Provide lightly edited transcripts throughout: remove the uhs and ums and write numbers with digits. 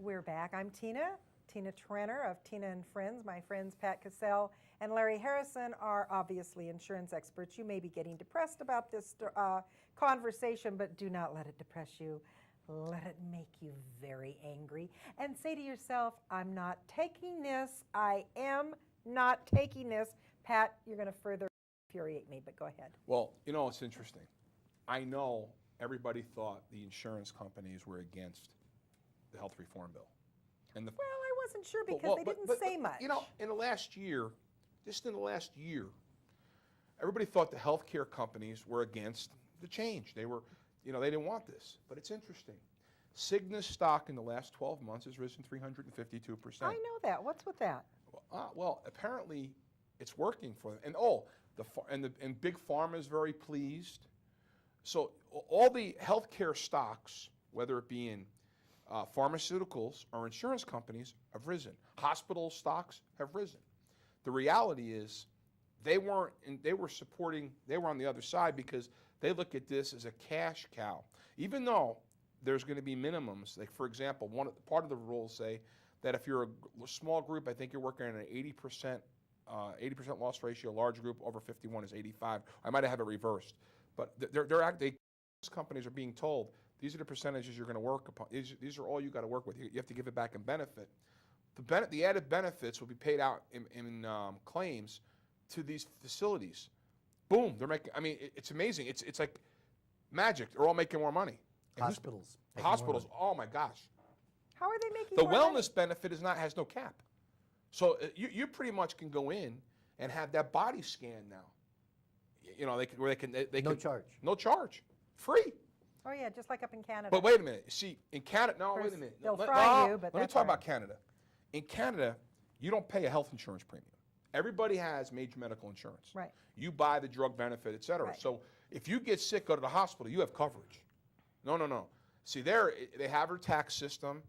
We're back. I'm Tina Trenner of Tina and Friends. My friends Pat Casale and Larry Harrison are obviously insurance experts. You may be getting depressed about this conversation, but do not let it depress you. Let it make you very angry. And say to yourself, I'm not taking this. I am not taking this. Pat, you're going to further infuriate me, but go ahead. Well, you know, it's interesting. I know everybody thought the insurance companies were against the health reform bill. And Well, I wasn't sure because they didn't say much. You know, in the last year, just in the last year, everybody thought the healthcare companies were against the change. They were, you know, they didn't want this. But it's interesting. Cigna's stock in the last 12 months has risen 352%. I know that. What's with that? Well, apparently it's working for them. And and Big Pharma is very pleased. So all the healthcare stocks, whether it be in pharmaceuticals or insurance companies, have risen. Hospital stocks have risen. The reality is they were on the other side because they look at this as a cash cow. Even though there's going to be minimums, like for example, part of the rules say that if you're a small group, I think you're working on an 80% loss ratio. Large group over 51 is 85. I might have it reversed, but companies are being told these are the percentages you're going to work upon. These are all you got to work with. You have to give it back in benefit. The added benefits will be paid out in claims to these facilities. Boom, they're making. I mean, it's amazing. It's like magic. They're all making more money. And hospitals. Oh my gosh. How are they making the more wellness money? benefit has no cap. So you pretty much can go in and have that body scan now. You know, no charge. No charge. Free. Oh yeah, just like up in Canada. But wait a minute. See, in Canada, wait a minute. They'll fry you, but let me talk about Canada. In Canada, you don't pay a health insurance premium. Everybody has major medical insurance. Right. You buy the drug benefit, et cetera. Right. So if you get sick, go to the hospital, you have coverage. No. See, they have their tax system,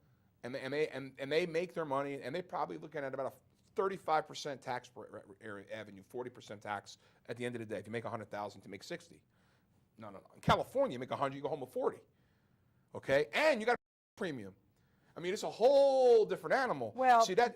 and they make their money, and they're probably looking at about a 35% tax avenue, 40% tax at the end of the day. If you make $100,000 to make 60. No. In California, you make 100, you go home with 40. Okay, and you got a premium. I mean, it's a whole different animal. Well, see the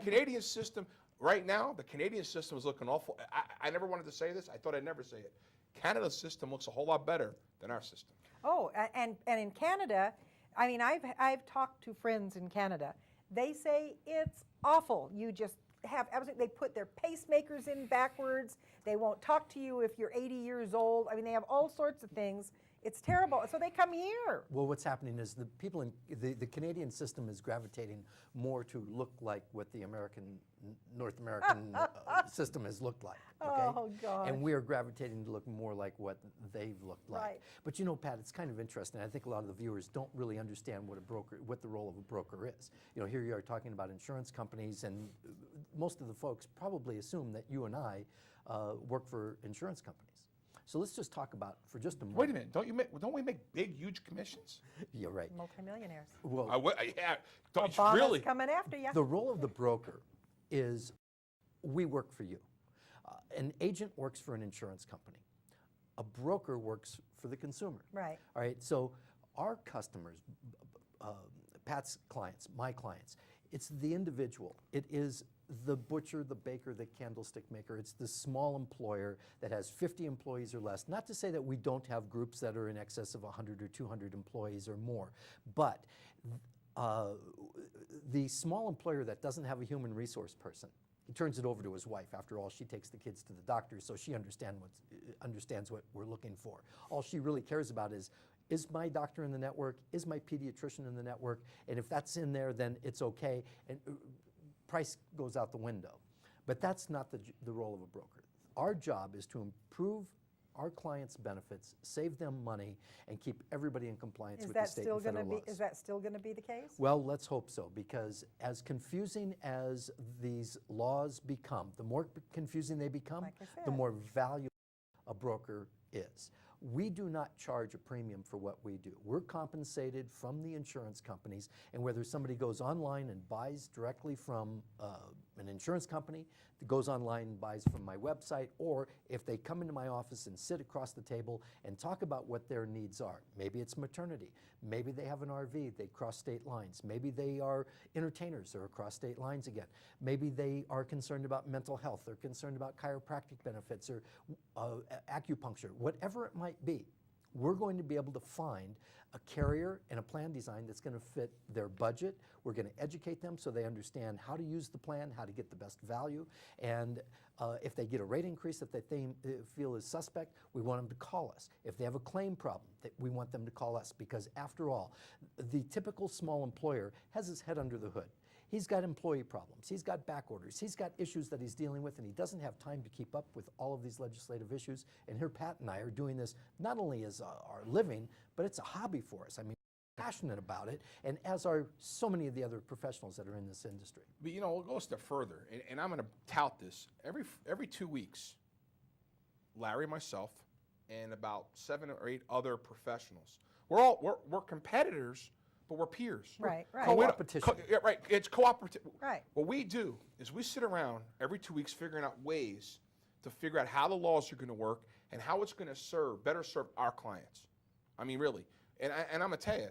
Canadian system right now. The Canadian system is looking awful. I never wanted to say this. I thought I'd never say it. Canada's system looks a whole lot better than our system. Oh, and in Canada, I mean, I've talked to friends in Canada. They say it's awful. You just have everything. They put their pacemakers in backwards. They won't talk to you if you're 80 years old. I mean, they have all sorts of things. It's terrible. So they come here. Well, what's happening is the people in the Canadian system is gravitating more to look like what the North American system has looked like. Okay? Oh, God. And we are gravitating to look more like what they've looked like. Right. But you know, Pat, it's kind of interesting. I think a lot of the viewers don't really understand what the role of a broker is. You know, here you are talking about insurance companies, and most of the folks probably assume that you and I work for insurance companies. So let's just talk about for just a moment. Wait a minute, don't we make big, huge commissions? You're right. Multimillionaires. Well, yeah, Obama's really coming after you. the role of the broker is we work for you. An agent works for an insurance company. A broker works for the consumer. Right. All right. So our customers, Pat's clients, my clients, it's the individual. It is the butcher, the baker, the candlestick maker. It's the small employer that has 50 employees or less. Not to say that we don't have groups that are in excess of 100 or 200 employees or more, but the small employer that doesn't have a human resource person, he turns it over to his wife. After all, she takes the kids to the doctor, so she understands what we're looking for. All she really cares about is my doctor in the network? Is my pediatrician in the network? And if that's in there, then it's okay. And price goes out the window. But that's not the role of a broker. Our job is to improve our clients' benefits, save them money, and keep everybody in compliance with the state and federal laws. Is that still going to be the case? Well, let's hope so, because as confusing as these laws become, the more confusing they become, Like I said. the more valuable a broker is. We do not charge a premium for what we do. We're compensated from the insurance companies, and whether somebody goes online and buys directly from an insurance company, that goes online and buys from my website, or if they come into my office and sit across the table and talk about what their needs are. Maybe it's maternity, maybe they have an RV, they cross state lines, maybe they are entertainers, they're across state lines again, maybe they are concerned about mental health, they're concerned about chiropractic benefits or acupuncture, whatever it might be. We're going to be able to find a carrier and a plan design that's going to fit their budget. We're going to educate them so they understand how to use the plan, how to get the best value, and if they get a rate increase that they feel is suspect, we want them to call us. If they have a claim problem, we want them to call us, because after all, the typical small employer has his head under the hood. He's got employee problems, he's got back orders, he's got issues that he's dealing with, and he doesn't have time to keep up with all of these legislative issues. And here Pat and I are doing this not only as our living, but it's a hobby for us. I mean, we're passionate about it, and as are so many of the other professionals that are in this industry. But you know, we'll go a step further, and I'm going to tout this. Every 2 weeks, Larry, myself, and about 7 or 8 other professionals, we're competitors, but we're peers. Right, right. Co-opetition. Yeah, right. It's cooperative. Right. What we do is we sit around every 2 weeks figuring out ways to figure out how the laws are going to work and how it's going to better serve our clients. I mean, really. And I'm going to tell you,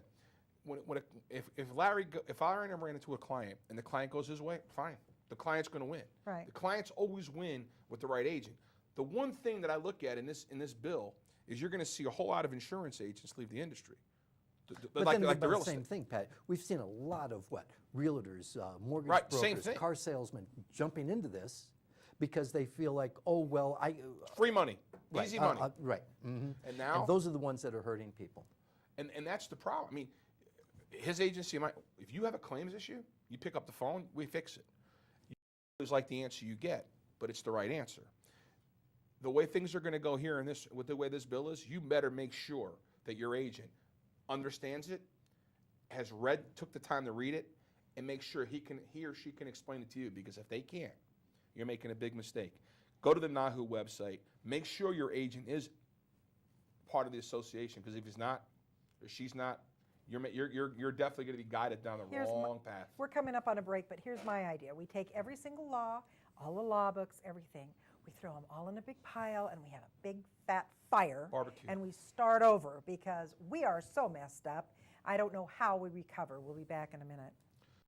if Larry ran into a client and the client goes his way, fine. The client's going to win. Right. The clients always win with the right agent. The one thing that I look at in this bill is you're going to see a whole lot of insurance agents leave the industry. But like then the real the same estate. thing, Pat. We've seen a lot of realtors, mortgage Right, brokers, same thing. car salesmen jumping into this because they feel like, oh, well, Free money, right, easy money. right. Mm-hmm. And now, those are the ones that are hurting people. and that's the problem. I mean, his agency if you have a claims issue, you pick up the phone, we fix it. It's like the answer you get, but it's the right answer. The way things are going to go here with the way this bill is, you better make sure that your agent understands it, took the time to read it, and make sure he or she can explain it to you, because if they can't, you're making a big mistake. Go to the NAHU website, make sure your agent is part of the association, because if he's not, or she's not, you're definitely going to be guided down the wrong path. We're coming up on a break, but here's my idea. We take every single law, all the law books, everything. We throw them all in a big pile, and we have a big fat fire. Barbecue. And we start over, because we are so messed up. I don't know how we recover. We'll be back in a minute.